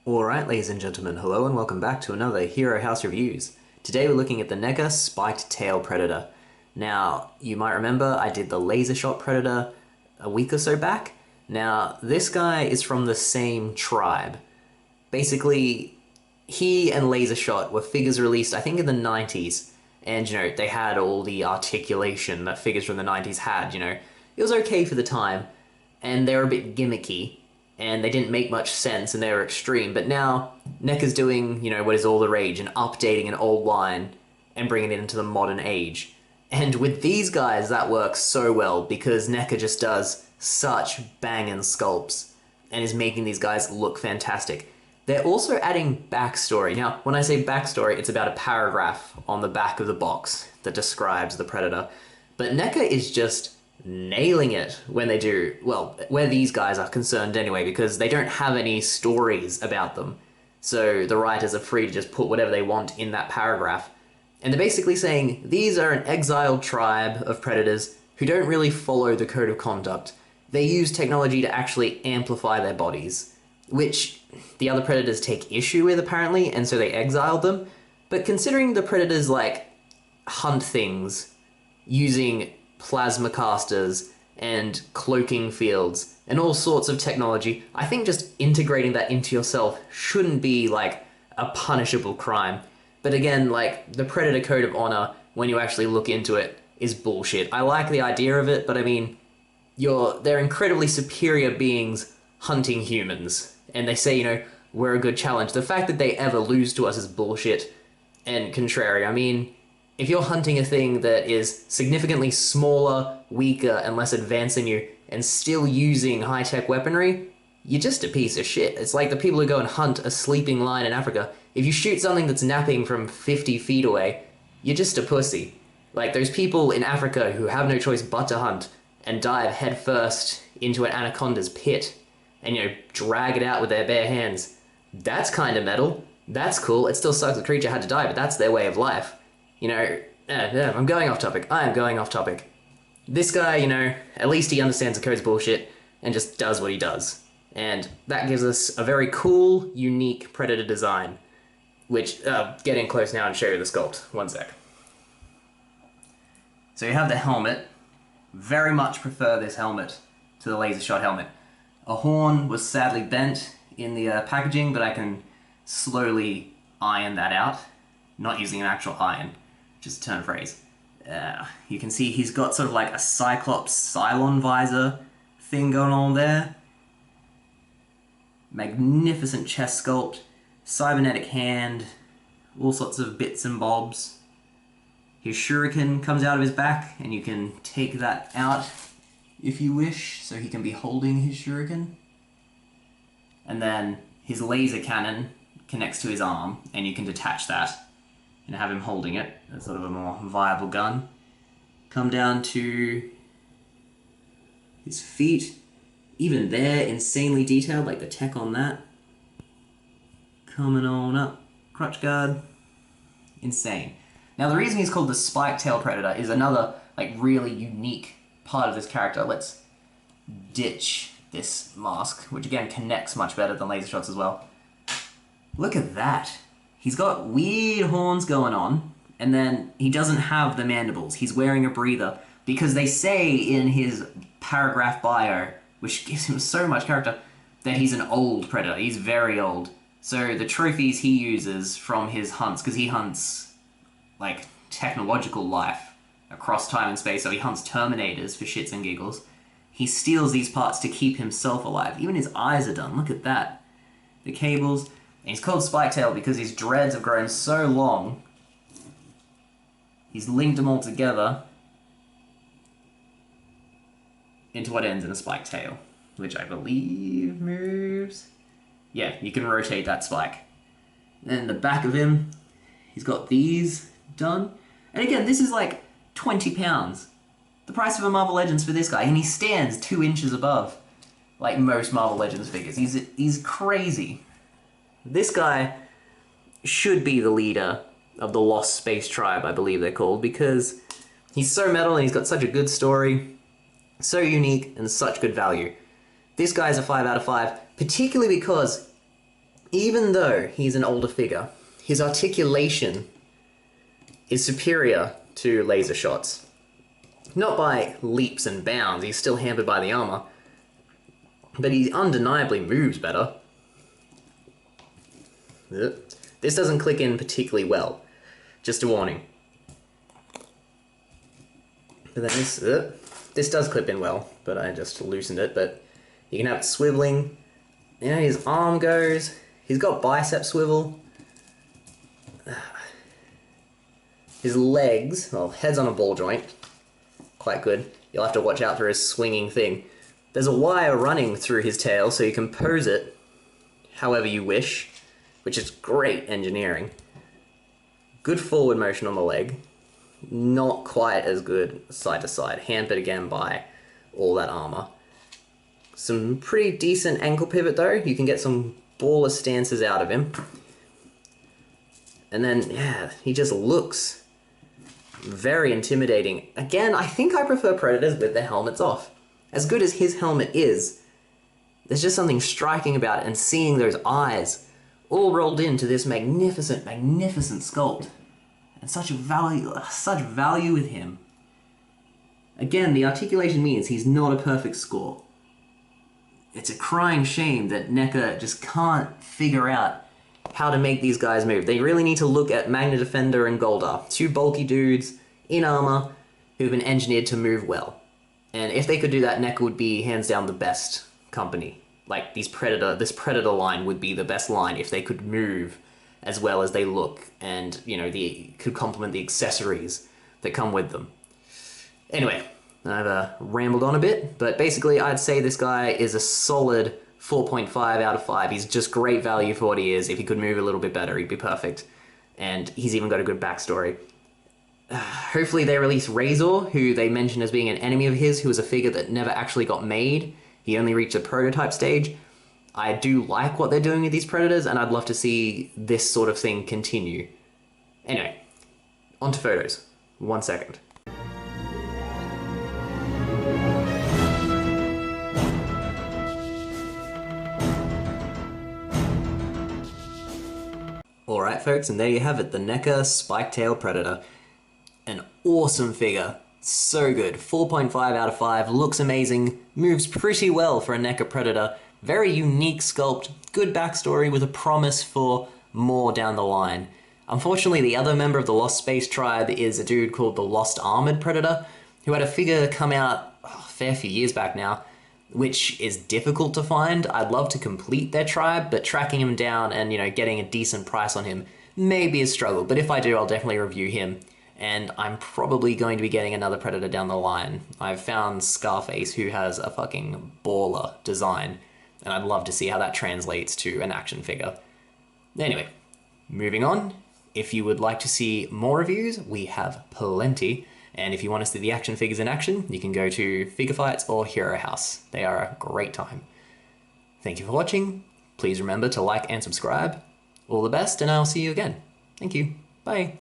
Alright, ladies and gentlemen, hello and welcome back to another Hero House Reviews. Today we're looking at the Neca Spiked Tail Predator. Now, you might remember I did the Laser Shot Predator a week or so back. Now, this guy is from the same tribe. Basically, he and Laser Shot were figures released, I think, in the 90s. And, they had all the articulation that figures from the 90s had, It was okay for the time, and they were a bit gimmicky. And they didn't make much sense, and they were extreme. But now, Neca's doing, what is all the rage, and updating an old line and bringing it into the modern age. And with these guys, that works so well, because Neca just does such banging sculpts, and is making these guys look fantastic. They're also adding backstory. Now, when I say backstory, it's about a paragraph on the back of the box that describes the Predator. But Neca is just nailing it when they do, well, where these guys are concerned anyway, because they don't have any stories about them. So the writers are free to just put whatever they want in that paragraph. And they're basically saying, these are an exiled tribe of predators who don't really follow the code of conduct. They use technology to actually amplify their bodies, which the other predators take issue with apparently, and so they exiled them. But considering the predators, hunt things using plasma casters and cloaking fields and all sorts of technology, I think just integrating that into yourself shouldn't be a punishable crime. But again, the Predator Code of Honor, when you actually look into it, is bullshit. I like the idea of it, but I mean, they're incredibly superior beings hunting humans, and they say, we're a good challenge. The fact that they ever lose to us is bullshit and contrary. I mean, if you're hunting a thing that is significantly smaller, weaker, and less advanced than you, and still using high-tech weaponry, you're just a piece of shit. It's like the people who go and hunt a sleeping lion in Africa. If you shoot something that's napping from 50 feet away, you're just a pussy. Those people in Africa who have no choice but to hunt and dive headfirst into an anaconda's pit and, drag it out with their bare hands. That's kind of metal. That's cool. It still sucks the creature had to die, but that's their way of life. I'm going off topic. I am going off topic. This guy, at least he understands the code's bullshit and just does what he does. And that gives us a very cool, unique Predator design. Which, get in close now and show you the sculpt. One sec. So you have the helmet. Very much prefer this helmet to the Laser Shot helmet. A horn was sadly bent in the packaging, but I can slowly iron that out. Not using an actual iron. Just a turn phrase. You can see he's got sort of a Cyclops Cylon visor thing going on there. Magnificent chest sculpt, cybernetic hand, all sorts of bits and bobs. His shuriken comes out of his back, and you can take that out if you wish, so he can be holding his shuriken. And then his laser cannon connects to his arm, and you can detach that and have him holding it as sort of a more viable gun. Come down to his feet. Even there, insanely detailed, the tech on that. Coming on up. Crutch guard. Insane. Now, the reason he's called the Spiked Tail Predator is another, really unique part of this character. Let's ditch this mask, which again connects much better than Laser Shots as well. Look at that. He's got weird horns going on, and then he doesn't have the mandibles. He's wearing a breather, because they say in his paragraph bio, which gives him so much character, that he's an old predator. He's very old. So the trophies he uses from his hunts, because he hunts, technological life across time and space, so he hunts Terminators for shits and giggles. He steals these parts to keep himself alive. Even his eyes are done. Look at that. The cables. And he's called Spiketail because his dreads have grown so long, he's linked them all together into what ends in a spiked tail, which I believe moves. Yeah, you can rotate that spike. Then the back of him, he's got these done. And again, this is 20 pounds. The price of a Marvel Legends for this guy, and he stands 2 inches above, most Marvel Legends figures. He's crazy. This guy should be the leader of the Lost Space Tribe, I believe they're called, because he's so metal and he's got such a good story, so unique, and such good value. This guy's a 5 out of 5, particularly because even though he's an older figure, his articulation is superior to Laser Shot's. Not by leaps and bounds, he's still hampered by the armor, but he undeniably moves better. This doesn't click in particularly well, just a warning. But then this does clip in well, but I just loosened it, but you can have it swiveling. You know, his arm goes, he's got bicep swivel. His legs, well, head's on a ball joint, quite good. You'll have to watch out for his swinging thing. There's a wire running through his tail, so you can pose it however you wish, which is great engineering. Good forward motion on the leg, not quite as good side to side, hampered again by all that armor. Some pretty decent ankle pivot though, you can get some baller stances out of him. And then, yeah, he just looks very intimidating. Again, I think I prefer Predators with their helmets off. As good as his helmet is, there's just something striking about it, and seeing those eyes all rolled into this magnificent, magnificent sculpt. And such value with him. Again, the articulation means he's not a perfect score. It's a crying shame that Neca just can't figure out how to make these guys move. They really need to look at Magna Defender and Goldar, two bulky dudes in armor who've been engineered to move well. And if they could do that, Neca would be hands down the best company. Like this Predator line would be the best line if they could move as well as they look, and you know, could complement the accessories that come with them. Anyway, I've rambled on a bit, but basically I'd say this guy is a solid 4.5 out of 5. He's just great value for what he is. If he could move a little bit better, he'd be perfect. And he's even got a good backstory. Hopefully they release Razor, who they mention as being an enemy of his, who was a figure that never actually got made. He only reached a prototype stage. I do like what they're doing with these Predators, and I'd love to see this sort of thing continue. Anyway, on to photos. 1 second. Alright folks, and there you have it, the Neca Spike-Tail Predator. An awesome figure. So good. 4.5 out of 5, looks amazing, moves pretty well for a Neca Predator. Very unique sculpt, good backstory with a promise for more down the line. Unfortunately, the other member of the Lost Space tribe is a dude called the Lost Armored Predator, who had a figure come out a fair few years back now, which is difficult to find. I'd love to complete their tribe, but tracking him down and, you know, getting a decent price on him may be a struggle. But if I do, I'll definitely review him. And I'm probably going to be getting another Predator down the line. I've found Scarface, who has a fucking baller design, and I'd love to see how that translates to an action figure. Anyway, moving on. If you would like to see more reviews, we have plenty. And if you want to see the action figures in action, you can go to Figure Fights or Hero House. They are a great time. Thank you for watching. Please remember to like and subscribe. All the best, and I'll see you again. Thank you. Bye.